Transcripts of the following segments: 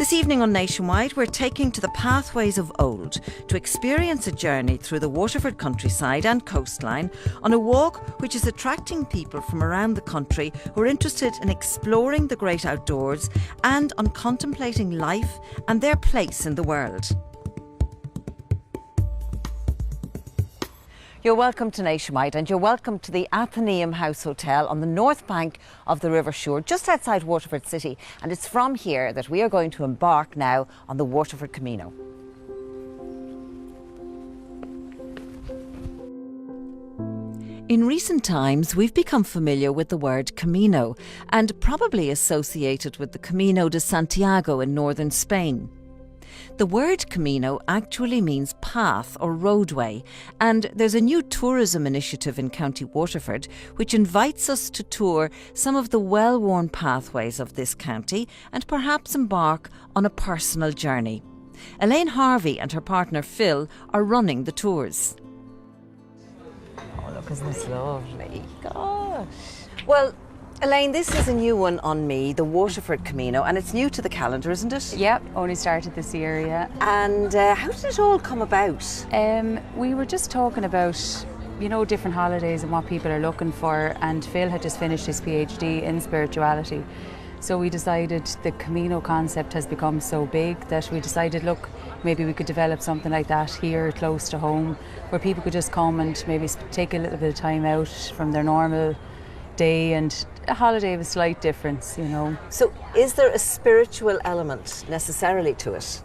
This evening on Nationwide, we're taking to the pathways of old to experience a journey through the Waterford countryside and coastline on a walk which is attracting people from around the country who are interested in exploring the great outdoors and on contemplating life and their place in the world. You're welcome to Nationwide, and you're welcome to the Athenaeum House Hotel on the north bank of the River Suir, just outside Waterford City. And it's from here that we are going to embark now on the Waterford Camino. In recent times, we've become familiar with the word Camino, and probably associated with the Camino de Santiago in northern Spain. The word Camino actually means path or roadway, and there's a new tourism initiative in County Waterford which invites us to tour some of the well-worn pathways of this county and perhaps embark on a personal journey. Elaine Harvey and her partner Phil are running the tours. Oh, look, isn't this lovely? Gosh. Well, Elaine, this is a new one on me, the Waterford Camino, and it's new to the calendar, isn't it? Yep, only started this year, yeah. And how did it all come about? We were just talking about, you know, different holidays and what people are looking for, and Phil had just finished his PhD in spirituality. So we decided the Camino concept has become so big that we decided, look, maybe we could develop something like that here close to home, where people could just come and maybe take a little bit of time out from their normal day, and a holiday of a slight difference, you know. So is there a spiritual element necessarily to it?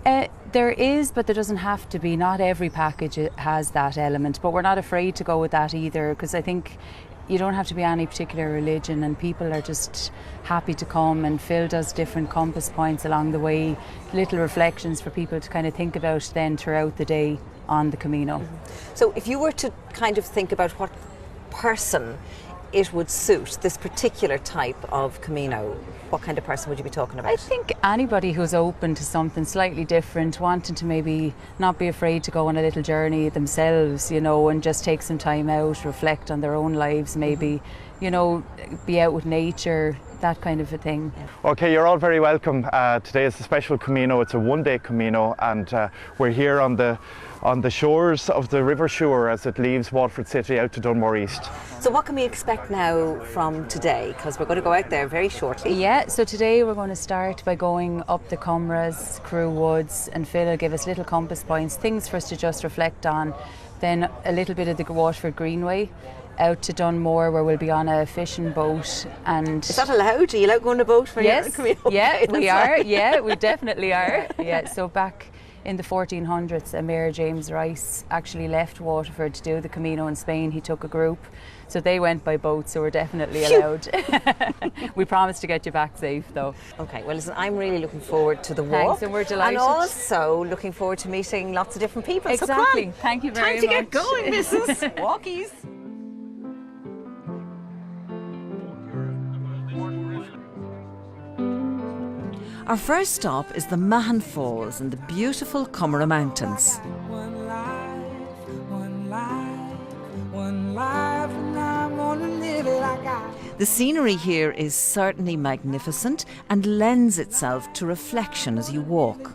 There is, but there doesn't have to be. Not every package has that element, but we're not afraid to go with that either, because I think you don't have to be any particular religion, and people are just happy to come, and Phil does different compass points along the way, little reflections for people to kind of think about then throughout the day on the Camino. So if you were to kind of think about what person it would suit, this particular type of Camino, what kind of person would you be talking about? I think anybody who's open to something slightly different, wanting to maybe not be afraid to go on a little journey themselves, you know, and just take some time out, reflect on their own lives, maybe, you know, be out with nature, that kind of a thing. Okay, you're all very welcome. Today is a special Camino. It's a one-day Camino, and we're here on the shores of the River Suir as it leaves Waterford City out to Dunmore East. So what can we expect now from today? Because we're going to go out there very shortly. Yeah, so today we're going to start by going up the Cumras, Crew Woods, and Phil will give us little compass points, things for us to just reflect on. Then a little bit of the Waterford Greenway, out to Dunmore, where we'll be on a fishing boat. And is that allowed? Are you allowed going on a boat for yes, your Camino? Yeah, we are. Yeah, we definitely are. Yeah, so back in the 1400s, Emir James Rice actually left Waterford to do the Camino in Spain. He took a group, so they went by boat, so we're definitely allowed. We promise to get you back safe, though. Okay, well listen, I'm really looking forward to the walk. Thanks, and we're delighted. And also looking forward to meeting lots of different people. Exactly. So thank you very much. much. Time to get going, Mrs. Walkies. Our first stop is the Mahon Falls in the beautiful Cumra Mountains. One life, and I'm gonna live it like I. The scenery here is certainly magnificent and lends itself to reflection as you walk.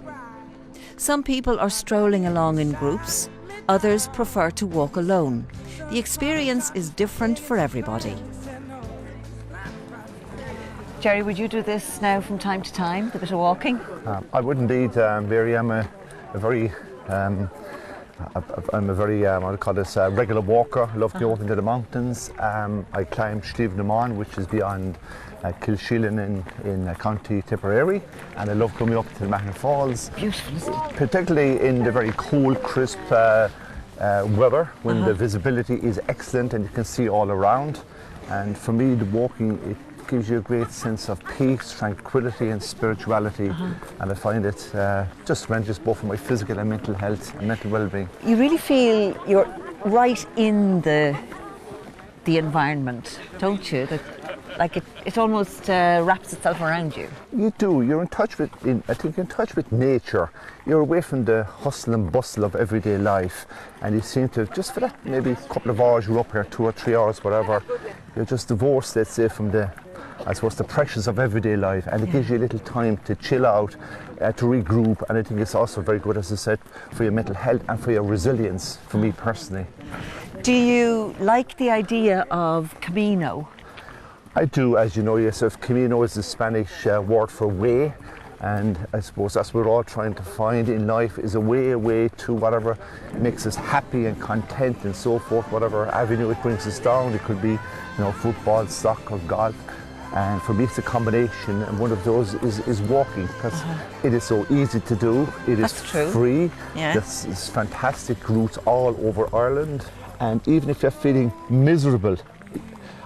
Some people are strolling along in groups, others prefer to walk alone. The experience is different for everybody. Jerry, would you do this now from time to time, a bit of walking? I would indeed, Mary. I'm a very what do call this, regular walker. I love to go up into the mountains. I climb Slieve na Mon, which is beyond Kilsheelan in County Tipperary, and I love coming up to the Mahon Falls. Beautiful, isn't it? Particularly in the very cool, crisp weather, when the visibility is excellent and you can see all around. And for me, the walking, it gives you a great sense of peace, tranquility and spirituality, and I find it just tremendous both for my physical and mental health and mental well-being. You really feel you're right in the environment, don't you? That, like it almost wraps itself around you. You do. You're in touch with, I think you're in touch with nature. You're away from the hustle and bustle of everyday life, and you seem to, just for that maybe a couple of hours you're up here, 2 or 3 hours, whatever, you're just divorced, let's say, from the I suppose, the pressures of everyday life, and it gives you a little time to chill out, to regroup, and I think it's also very good, as I said, for your mental health and for your resilience, for me personally. Do you like the idea of Camino? I do, as you know yourself. Camino is the Spanish word for way, and I suppose that's what we're all trying to find in life, is a way to whatever makes us happy and content and so forth, whatever avenue it brings us down. It could be, football, soccer, golf. And for me, it's a combination, and one of those is walking, because it is so easy to do. It is free. Yeah. There's fantastic routes all over Ireland, and even if you're feeling miserable,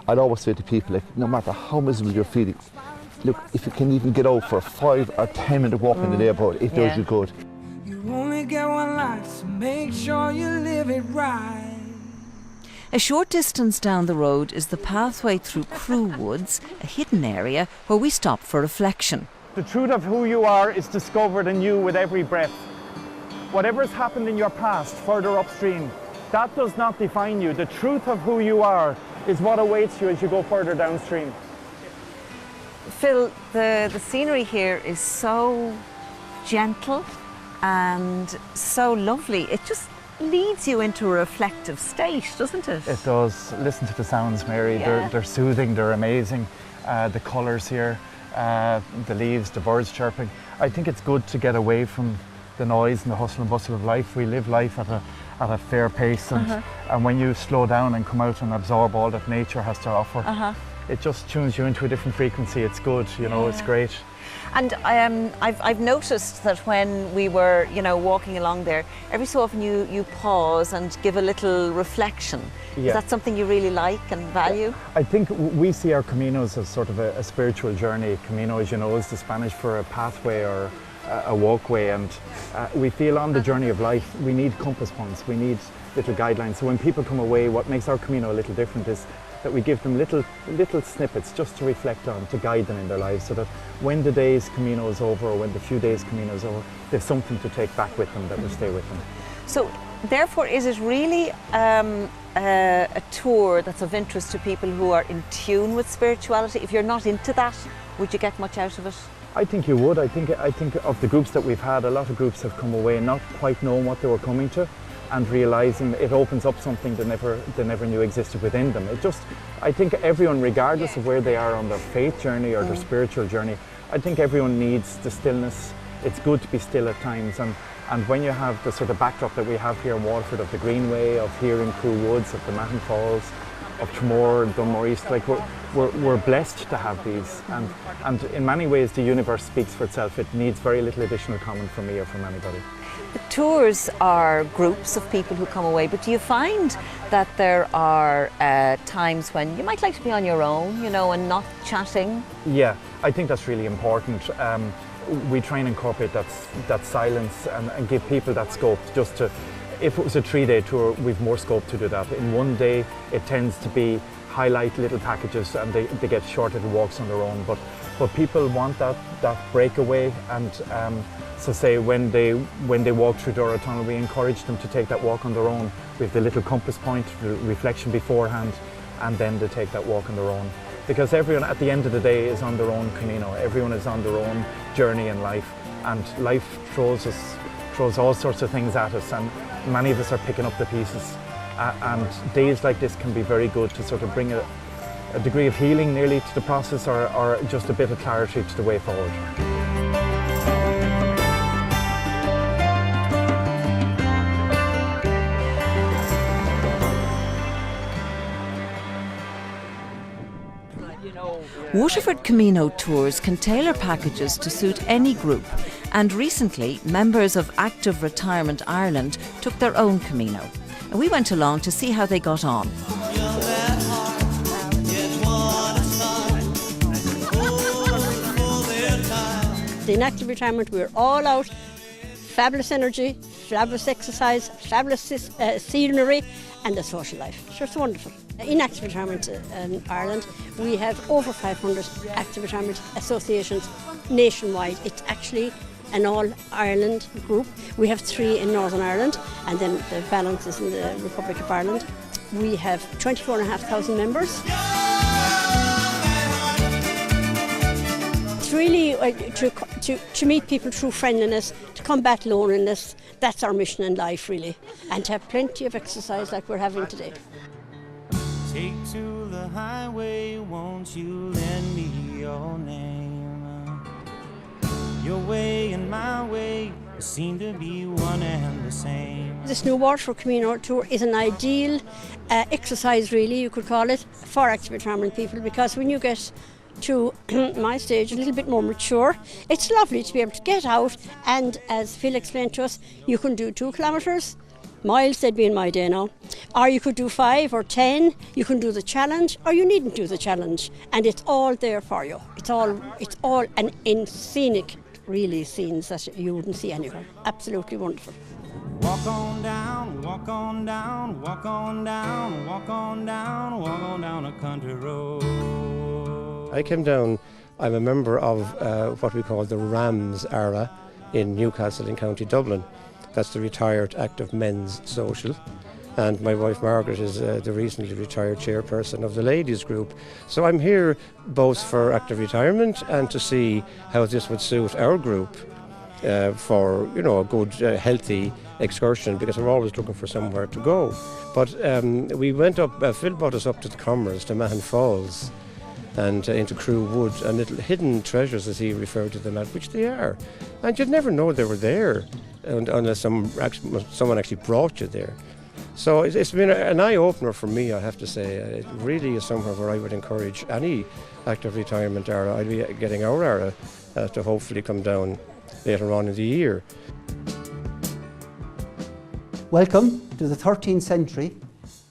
I'd always say to people, like, no matter how miserable you're feeling, look, if you can even get out for a 5 or 10 minute walk in the neighbourhood, it does you good. You only get one life, so make sure you live it right. A short distance down the road is the pathway through Crew Woods, a hidden area where we stop for reflection. The truth of who you are is discovered in you with every breath. Whatever has happened in your past, further upstream, that does not define you. The truth of who you are is what awaits you as you go further downstream. Phil, the scenery here is so gentle and so lovely. It just leads you into a reflective state, doesn't it? It does. Listen to the sounds, Mary. They're soothing, they're amazing. The colours here, the leaves, the birds chirping. I think it's good to get away from the noise and the hustle and bustle of life. We live life at a fair pace, and when you slow down and come out and absorb all that nature has to offer, it just tunes you into a different frequency. It's good, it's great. And I've noticed that when we were, walking along there, every so often you pause and give a little reflection. Yeah. Is that something you really like and value? I think we see our Caminos as sort of a spiritual journey. Camino, as you know, is the Spanish for a pathway or a walkway, and we feel on the journey of life we need compass points, we need little guidelines. So when people come away, what makes our Camino a little different is that we give them little snippets just to reflect on, to guide them in their lives, so that when the day's Camino is over, or when the few days Camino is over, there's something to take back with them that will stay with them. So therefore, is it really a tour that's of interest to people who are in tune with spirituality? If you're not into that, would you get much out of it? I think you would. I think of the groups that we've had, a lot of groups have come away not quite knowing what they were coming to, and realising it opens up something they never knew existed within them. I think everyone, regardless of where they are on their faith journey or their spiritual journey, I think everyone needs the stillness. It's good to be still at times, and when you have the sort of backdrop that we have here in Waterford, of the Greenway, of here in Crew Woods, of the Mahon Falls, of Tramore, Dunmore East, like we're blessed to have these, and in many ways the universe speaks for itself. It needs very little additional comment from me or from anybody. The tours are groups of people who come away, but do you find that there are times when you might like to be on your own, and not chatting? Yeah, I think that's really important. We try and incorporate that silence and give people that scope. If it was a 3-day tour, we've more scope to do that. In one day, it tends to be highlight little packages, and they get short little walks on their own. But people want that breakaway, and so say when they walk through Dora Tunnel, we encourage them to take that walk on their own. We have the little compass point, the reflection beforehand, and then they take that walk on their own. Because everyone at the end of the day is on their own Camino. Everyone is on their own journey in life, and life throws all sorts of things at us, and many of us are picking up the pieces. And days like this can be very good to sort of bring a degree of healing nearly to the process, or just a bit of clarity to the way forward. Waterford Camino tours can tailor packages to suit any group, and recently members of Active Retirement Ireland took their own Camino. And we went along to see how they got on. In Active Retirement we're all out, fabulous energy, fabulous exercise, fabulous scenery, and the social life. Sure, it's wonderful. In Active Retirement in Ireland, we have over 500 Active Retirement associations nationwide. It's actually an all-Ireland group. We have 3 in Northern Ireland, and then the balance is in the Republic of Ireland. We have 24,500 members. It's really to meet people through friendliness, to combat loneliness. That's our mission in life, really, and to have plenty of exercise like we're having today. Take to the highway, won't you lend me your name? Your way and my way seem to be one and the same. This new Waterford Camino tour is an ideal exercise, really, you could call it, for active retirement people, because when you get to my stage, a little bit more mature, it's lovely to be able to get out, and as Phil explained to us, you can do 2 kilometres, miles they'd be in my day now, or you could do 5 or 10, you can do the challenge, or you needn't do the challenge, and it's all there for you. It's all an in scenic, really, scenes that you wouldn't see anywhere. Absolutely wonderful. Walk on down, walk on down, walk on down, walk on down, walk on down a country road. I came down, I'm a member of what we call the Rams era in Newcastle in County Dublin. That's the Retired Active Men's Social. And my wife Margaret is the recently retired chairperson of the ladies group. So I'm here both for active retirement and to see how this would suit our group for a good healthy excursion, because we're always looking for somewhere to go. But we went up, Phil brought us up to the Commerce, to Mahon Falls and into Crew Wood, and little hidden treasures as he referred to them at, which they are. And you'd never know they were there unless someone actually brought you there. So it's been an eye-opener for me, I have to say. It really is somewhere where I would encourage any active retirement era. I'd be getting our era to hopefully come down later on in the year. Welcome to the 13th century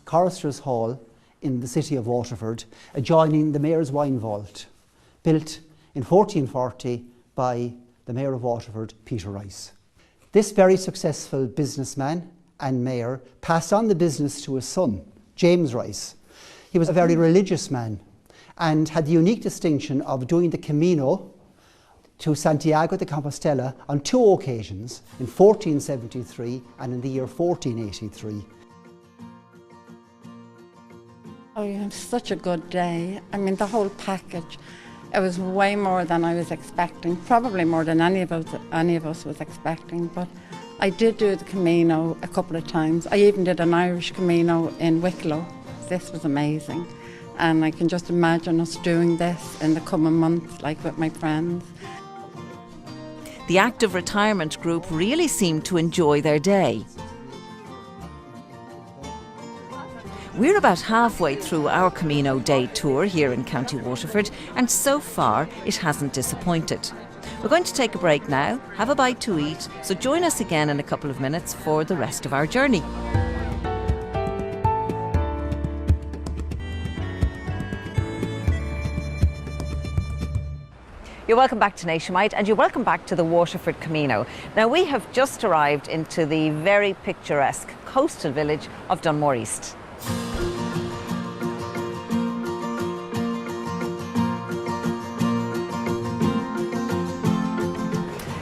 Choristers' Hall in the city of Waterford, adjoining the Mayor's Wine Vault, built in 1440 by the Mayor of Waterford, Peter Rice. This very successful businessman and mayor passed on the business to his son, James Rice. He was a very religious man and had the unique distinction of doing the Camino to Santiago de Compostela on 2 occasions, in 1473 and in the year 1483. Oh, you have such a good day. I mean, the whole package. It was way more than I was expecting, probably more than any of us was expecting, but I did do the Camino a couple of times. I even did an Irish Camino in Wicklow. This was amazing. And I can just imagine us doing this in the coming months, like with my friends. The active retirement group really seemed to enjoy their day. We're about halfway through our Camino Day tour here in County Waterford, and so far it hasn't disappointed. We're going to take a break now, have a bite to eat, so join us again in a couple of minutes for the rest of our journey. You're welcome back to Nationwide, and you're welcome back to the Waterford Camino. Now, we have just arrived into the very picturesque coastal village of Dunmore East.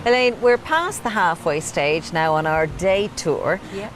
Elaine, we're past the halfway stage now on our day tour. Yeah.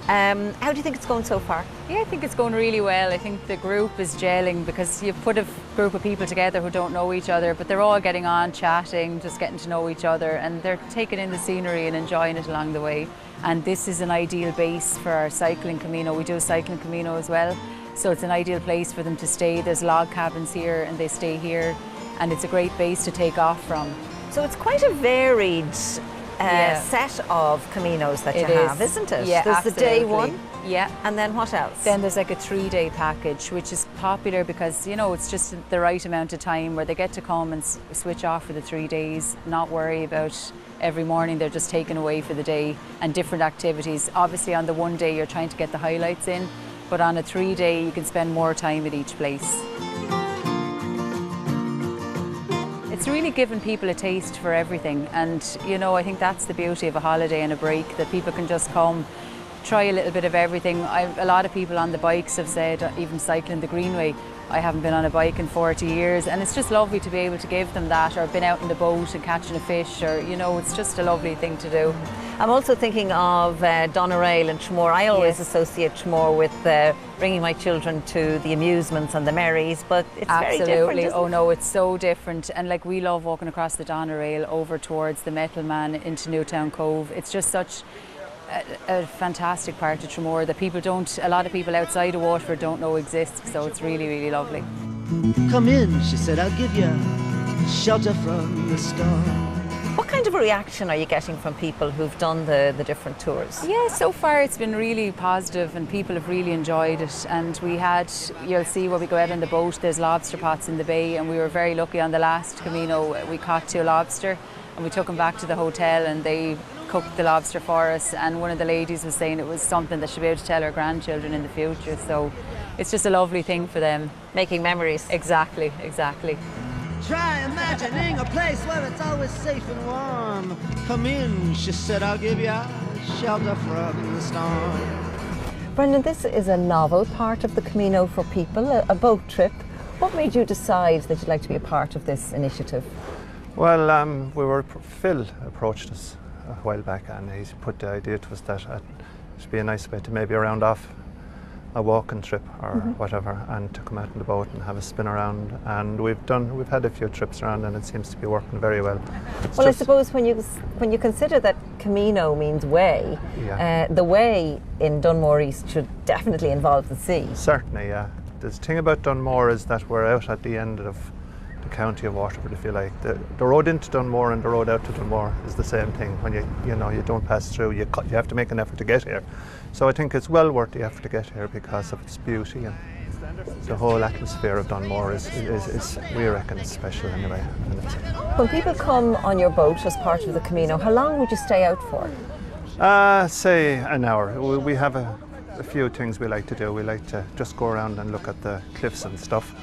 How do you think it's going so far? Yeah, I think it's going really well. I think the group is gelling because you've put a group of people together who don't know each other, but they're all getting on, chatting, just getting to know each other, and they're taking in the scenery and enjoying it along the way. And this is an ideal base for our cycling Camino. We do a cycling Camino as well, so it's an ideal place for them to stay. There's log cabins here and they stay here, and it's a great base to take off from. So it's quite a varied set of Caminos that you have, isn't it? Yeah, there's absolutely. the day one. Yeah. And then what else? Then there's like a 3-day package, which is popular because, you know, it's just the right amount of time where they get to come and switch off for the 3 days, not worry about every morning they're just taken away for the day, and different activities. Obviously on the 1 day you're trying to get the highlights in, but on a 3-day you can spend more time at each place. It's really given people a taste for everything, and you know, I think that's the beauty of a holiday and a break, that people can just come, try a little bit of everything. A lot of people on the bikes have said, even cycling the Greenway, I haven't been on a bike in 40 years, and it's just lovely to be able to give them that, or been out in the boat and catching a fish, or it's just a lovely thing to do. I'm also thinking of Doneraile and Tramore. I always associate Tramore with bringing my children to the amusements and the merries, but it's very different, isn't it? No, it's so different. And like, we love walking across the Doneraile over towards the Metal Man into Newtown Cove. It's just such a fantastic part of Tramore that a lot of people outside of Waterford don't know exists, so it's really, really lovely. Come in, she said, I'll give you shelter from the storm. What kind of a reaction are you getting from people who've done the different tours? Yeah, so far it's been really positive and people have really enjoyed it. And you'll see when we go out on the boat, there's lobster pots in the bay, and we were very lucky on the last Camino. We caught 2 lobster and we took them back to the hotel and they cooked the lobster for us. And one of the ladies was saying it was something that she'll be able to tell her grandchildren in the future. So it's just a lovely thing for them. Making memories. Exactly. Try imagining a place where it's always safe and warm. Come in, she said, I'll give you shelter from the storm. Brendan, this is a novel part of the Camino for people, a boat trip. What made you decide that you'd like to be a part of this initiative? Well, Phil approached us a while back, and he put the idea to us that it'd be a nice way to maybe round off a walking trip or whatever, and to come out in the boat and have a spin around. And we've had a few trips around, and it seems to be working very well. I suppose when you consider that Camino means way, the way in Dunmore East should definitely involve the sea. Certainly, yeah. The thing about Dunmore is that we're out at the end of the county of Waterford, if you like. The road into Dunmore and the road out to Dunmore is the same thing. When you don't pass through, you have to make an effort to get here. So I think it's well worth the effort to get here because of its beauty, and the whole atmosphere of Dunmore is we reckon, is special anyway. When people come on your boat as part of the Camino, how long would you stay out for? Say an hour. We have a few things we like to do. We like to just go around and look at the cliffs and stuff.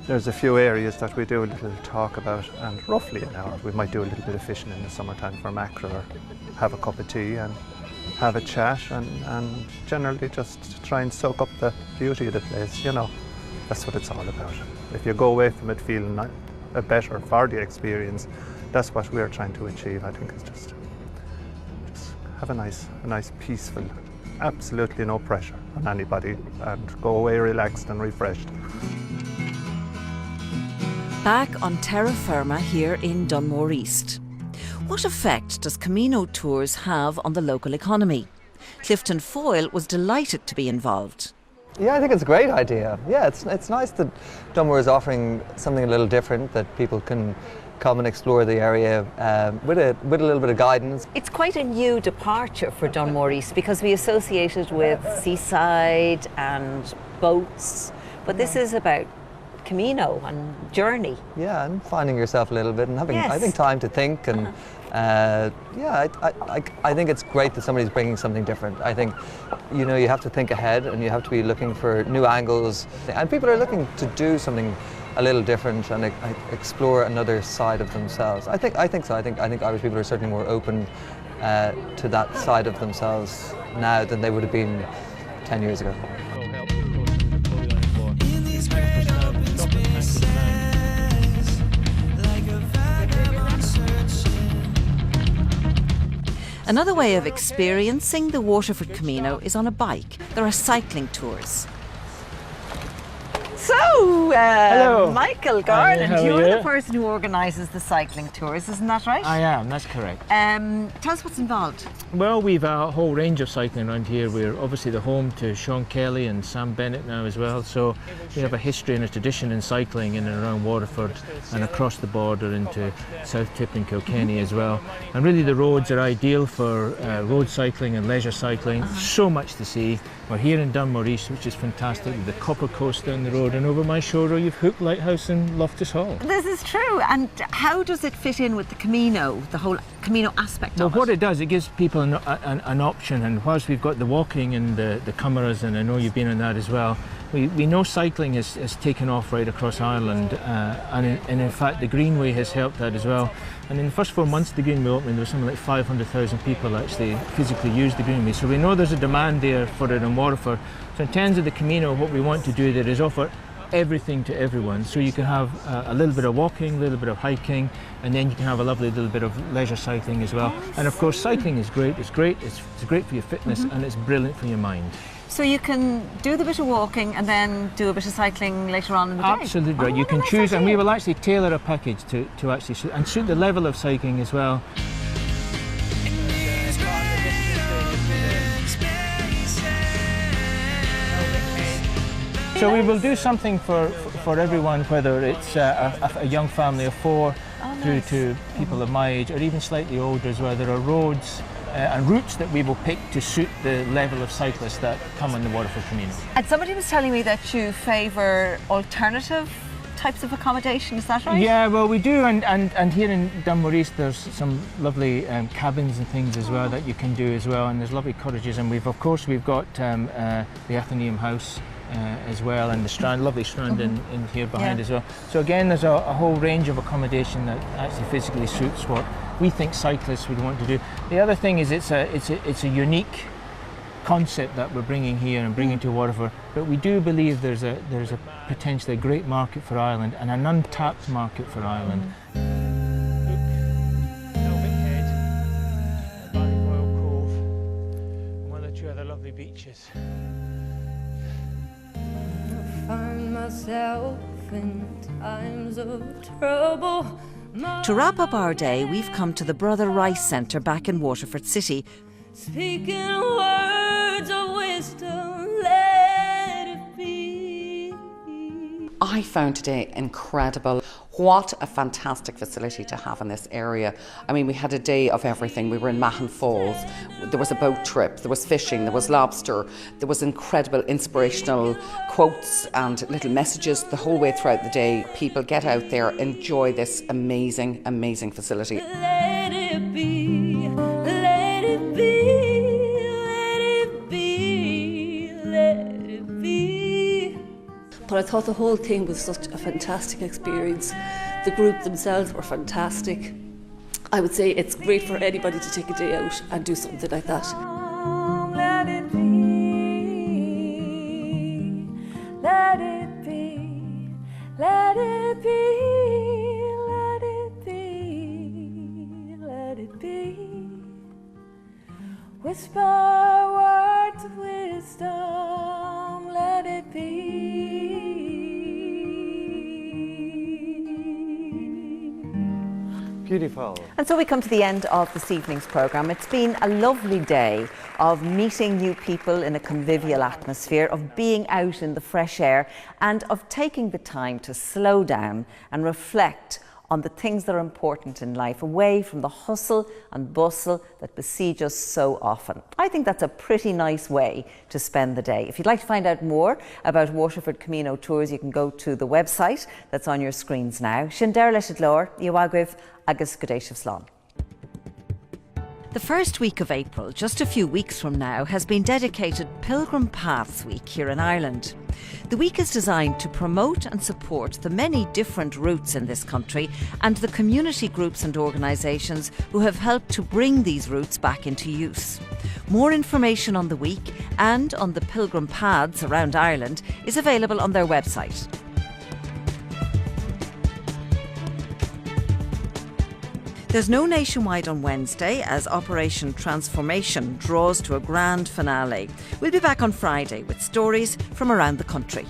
There's a few areas that we do a little talk about, and roughly an hour. We might do a little bit of fishing in the summertime for mackerel, or have a cup of tea and have a chat, and generally just try and soak up the beauty of the place. That's what it's all about. If you go away from it feeling better for the experience, that's what we're trying to achieve. I think it's just have a nice peaceful, absolutely no pressure on anybody, and go away relaxed and refreshed. Back on terra firma here in Dunmore East. What effect does Camino Tours have on the local economy? Clifton Foyle was delighted to be involved. Yeah, I think it's a great idea. Yeah, it's nice that Dunmore is offering something a little different, that people can come and explore the area with a little bit of guidance. It's quite a new departure for Dunmore East because we associate it with seaside and boats, but this is about Camino and journey. Yeah, and finding yourself a little bit and having, I think, time to think. And I think it's great that somebody's bringing something different. I think, you have to think ahead, and you have to be looking for new angles. And people are looking to do something a little different and explore another side of themselves. I think so. I think Irish people are certainly more open to that side of themselves now than they would have been 10 years ago. Another way of experiencing the Waterford Camino is on a bike. There are cycling tours. So, Michael Garland, you're the person who organises the cycling tours, isn't that right? I am, that's correct. Tell us what's involved. Well, we've a whole range of cycling around here. We're obviously the home to Sean Kelly and Sam Bennett now as well, so we have a history and a tradition in cycling in and around Waterford and across the border into South Tip and Kilkenny as well. And really the roads are ideal for road cycling and leisure cycling. So much to see. We're here in Dunmore East, which is fantastic, with the Copper Coast down the road, and over my shoulder you've Hook Lighthouse and Loftus Hall. This is true. And how does it fit in with the Camino, the whole Camino aspect of it? Well, what it does, it gives people an option, and whilst we've got the walking and the cameras, and I know you've been on that as well, we know cycling has taken off right across Ireland, and in fact the Greenway has helped that as well. And in the first 4 months of the Greenway opening, there was something like 500,000 people actually physically used the Greenway. So we know there's a demand there for it in Waterford. So in terms of the Camino, what we want to do there is offer everything to everyone. So you can have a little bit of walking, a little bit of hiking, and then you can have a lovely little bit of leisure cycling as well. And of course, cycling is great. It's great for your fitness, and it's brilliant for your mind. So you can do the bit of walking and then do a bit of cycling later on in the day? Absolutely right. You can choose, and we will actually tailor a package to actually suit the level of cycling as well. So we will do something for everyone, whether it's a young family of 4 through to people of my age, or even slightly older as well. There are roads and routes that we will pick to suit the level of cyclists that come on the Waterford Camino. And somebody was telling me that you favour alternative types of accommodation, is that right? Yeah, well we do, and here in Dunmore there's some lovely cabins and things as well that you can do as well, and there's lovely cottages, and we've got the Athenaeum House as well, and the Strand, lovely Strand in here behind as well. So again, there's a whole range of accommodation that actually physically suits what we think cyclists would want to do. The other thing is it's a unique concept that we're bringing here and bringing to Waterford, but we do believe there's a potentially a great market for Ireland and an untapped market for Ireland. One or two other lovely beaches. Find myself in times of trouble. To wrap up our day, we've come to the Brother Rice Centre back in Waterford City. Speaking words of wisdom, let it be. I found today incredible. What a fantastic facility to have in this area. I mean, we had a day of everything. We were in Mahon Falls. There was a boat trip, there was fishing, there was lobster, there was incredible inspirational quotes and little messages the whole way throughout the day. People get out there, enjoy this amazing, amazing facility. Let it be, let it be, let it be, let it be. But I thought the whole thing was such a fantastic experience. The group themselves were fantastic. I would say it's great for anybody to take a day out and do something like that. Let it be, let it be, let it be, let it be, let it be. Whisper words of wisdom, let it be. Beautiful. And so we come to the end of this evening's programme. It's been a lovely day of meeting new people in a convivial atmosphere, of being out in the fresh air, and of taking the time to slow down and reflect on the things that are important in life, away from the hustle and bustle that besiege us so often. I think that's a pretty nice way to spend the day. If you'd like to find out more about Waterford Camino tours, you can go to the website that's on your screens now. Sin deir leis lór, Iwagwif agus Godéisih Slán. The first week of April, just a few weeks from now, has been dedicated Pilgrim Paths Week here in Ireland. The week is designed to promote and support the many different routes in this country and the community groups and organisations who have helped to bring these routes back into use. More information on the week and on the pilgrim paths around Ireland is available on their website. There's no Nationwide on Wednesday as Operation Transformation draws to a grand finale. We'll be back on Friday with stories from around the country.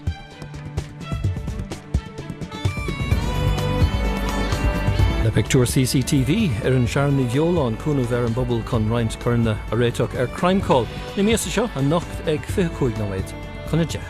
Le picture CCTV an Sharni Violon Kuno Veran Bubble con Rhymes Kurna a Retok Crime Call. Ni Miasa Show and Nocht Egg Fihuig Nawait. Conja.